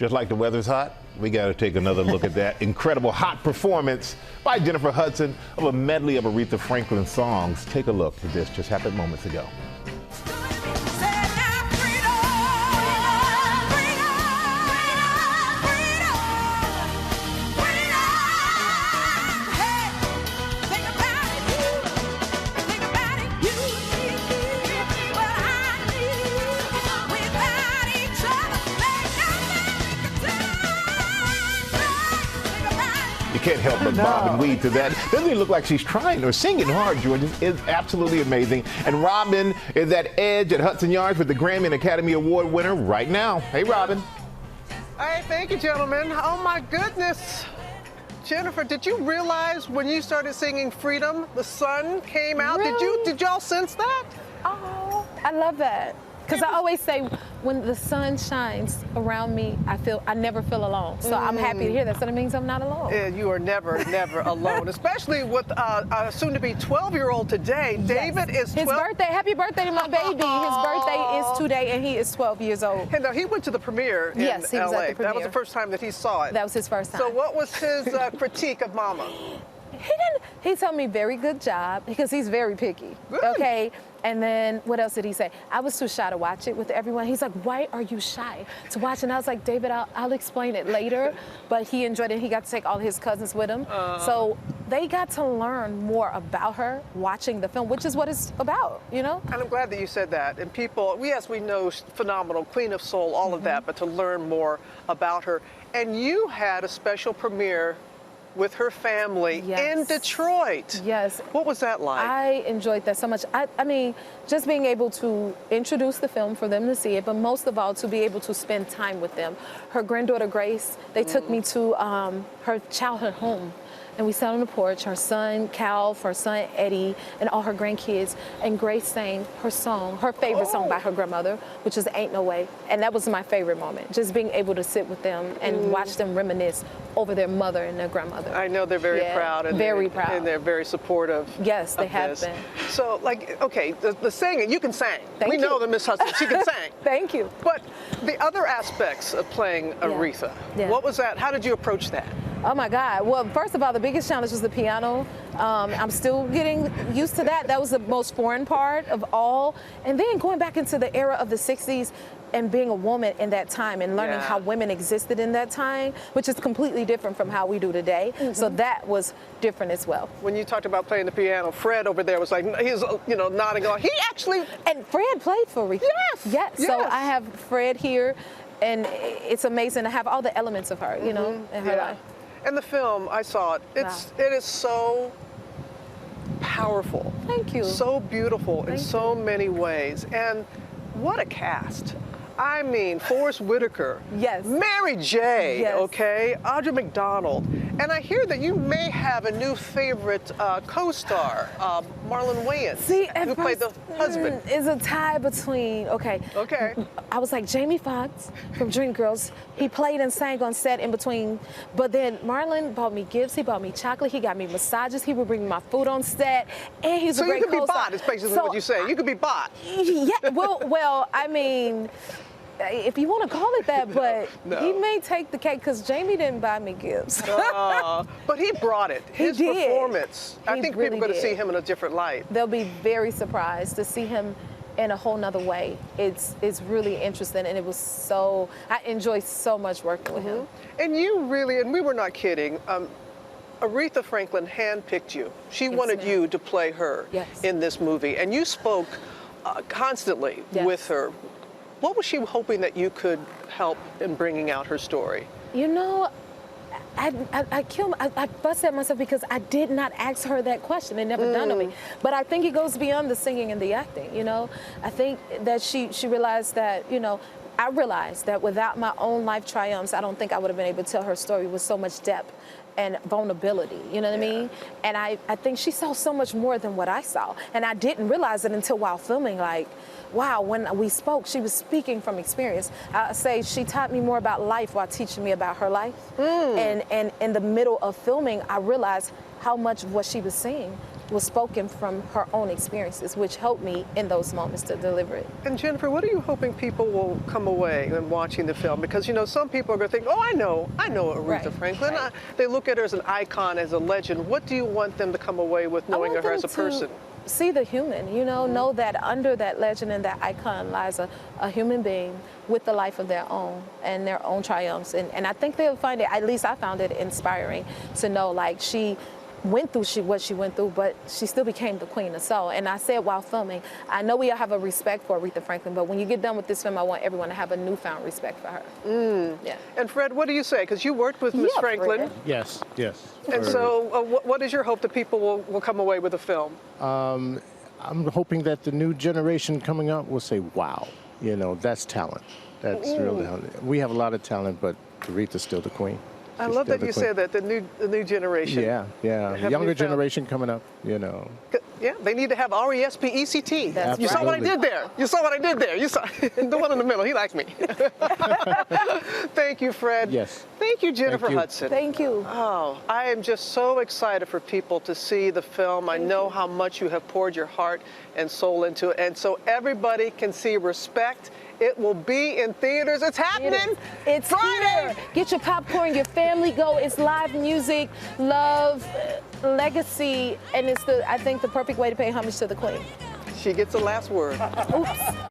Just like the weather's hot, we got to take another look at that incredible hot performance by Jennifer Hudson of a medley of Aretha Franklin songs. Take a look at this. Just happened moments ago. You can't help but bob and weave to that. Doesn't even look like she's trying or singing hard, George. It's absolutely amazing. And Robin is at Edge at Hudson Yards with the Grammy and Academy Award winner right now. Hey, Robin. Hey, thank you, gentlemen. Oh, my goodness. Jennifer, did you realize when you started singing Freedom, the sun came out? Really? Did y'all sense that? Oh, I love that. Because I always say, when the sun shines around me, I never feel alone. So I'm happy to hear that. So that means I'm not alone. Yeah, you are never, never alone. Especially with a soon-to-be 12-year-old today. Yes. David is 12. His birthday. Happy birthday to my baby. His birthday is today, and he is 12 years old. And now he went to the premiere in Yes, he was LA. at the premiere. That was the first time that he saw it. That was his first time. So what was his critique of Mama? He told me very good job because he's very picky. Good. Okay. And then what else did he say? I was too shy to watch it with everyone. He's like, why are you shy to watch? And I was like, David, I'll explain it later. But he enjoyed it. He got to take all his cousins with him. So they got to learn more about her watching the film, which is what it's about, you know? And I'm glad that you said that. And people, yes, we know she's phenomenal, Queen of Soul, all of that, but to learn more about her. And you had a special premiere with her family in Detroit. Yes. What was that like? I enjoyed that so much. I mean, just being able to introduce the film for them to see it, but most of all, to be able to spend time with them. Her granddaughter, Grace, they took me to her childhood home. And we sat on the porch, her son, Cal, her son, Eddie, and all her grandkids. And Grace sang her song, her favorite song by her grandmother, which is Ain't No Way. And that was my favorite moment, just being able to sit with them and watch them reminisce over their mother and their grandmother. I know they're very proud. And proud. And they're very supportive. Yes, they have been. So, like, okay, the singing, you can sing. Thank we you. know that Miss Hudson, she can sing. Thank you. But the other aspects of playing Aretha, what was that? How did you approach that? Oh my God. Well, first of all, the biggest challenge was the piano. I'm still getting used to that. That was the most foreign part of all. And then going back into the era of the 60s and being a woman in that time and learning how women existed in that time, which is completely different from how we do today. So that was different as well. When you talked about playing the piano, Fred over there was like, he's, you know, nodding along. He actually... And Fred played for Aretha. Yes. Yes. So I have Fred here, and it's amazing to have all the elements of her, you know, in her life. And the film, I saw it. It is so powerful. Thank you. So beautiful in so many ways. And what a cast. I mean, Forrest Whitaker. Yes. Mary J. Yes. Okay. Audra McDonald. And I hear that you may have a new favorite co-star, Marlon Wayans, who played the husband. Is a tie between, okay. I was like Jamie Foxx from Dreamgirls. He played and sang on set in between. But then Marlon bought me gifts. He bought me chocolate. He got me massages. He would bring me my food on set. And he's a great co-star. So you could be bought, is basically what you're saying. You could be bought. Yeah, well, I mean, if you want to call it that, but he may take the cake because Jamie didn't buy me gifts. But he brought it. His performance. I think people are going to see him in a different light. They'll be very surprised to see him in a whole nother way. It's really interesting, and it was I enjoyed so much working with him. And you really, and we were not kidding, Aretha Franklin handpicked you. She wanted you to play her in this movie, and you spoke constantly with her. What was she hoping that you could help in bringing out her story? You know, I fussed at myself because I did not ask her that question. It never dawned on me. But I think it goes beyond the singing and the acting, you know. I think that she realized that, you know, I realized that without my own life triumphs, I don't think I would have been able to tell her story with so much depth and vulnerability, you know what I mean? And I think she saw so much more than what I saw. And I didn't realize it until while filming, like, wow, when we spoke, she was speaking from experience. I say she taught me more about life while teaching me about her life. And in the middle of filming, I realized how much of what she was saying was spoken from her own experiences, which helped me in those moments to deliver it. And Jennifer, what are you hoping people will come away when watching the film? Because, you know, some people are going to think, oh, I know Aretha Franklin. Right. They look at her as an icon, as a legend. What do you want them to come away with knowing of her as a person? See the human, you know that under that legend and that icon lies a human being with a life of their own and their own triumphs. And I think they'll find it, at least I found it inspiring to know, like, she went through what she went through, but she still became the queen of soul. And I said while filming, I know we all have a respect for Aretha Franklin, but when you get done with this film, I want everyone to have a newfound respect for her. Yeah. And Fred, what do you say? Because you worked with Miss Franklin. Fred. Yes. And so what is your hope that people will come away with the film? I'm hoping that the new generation coming up will say, wow, you know, that's talent. That's real talent. We have a lot of talent, but Aretha's still the queen. I love that you said that, the new generation. Yeah. The younger generation coming up, you know. Yeah, they need to have R-E-S-P-E-C-T. That's You saw what I did there. You saw the one in the middle. He liked me. Thank you, Fred. Yes. Thank you, Jennifer Thank you. Hudson. Thank you. Oh, I am just so excited for people to see the film. I know how much you have poured your heart and soul into it. And so everybody can see Respect. It will be in theaters. It's happening. It's Friday. here. Get your popcorn, your family go. It's live music, love, legacy, and it's I think the perfect way to pay homage to the queen. She gets the last word. Oops.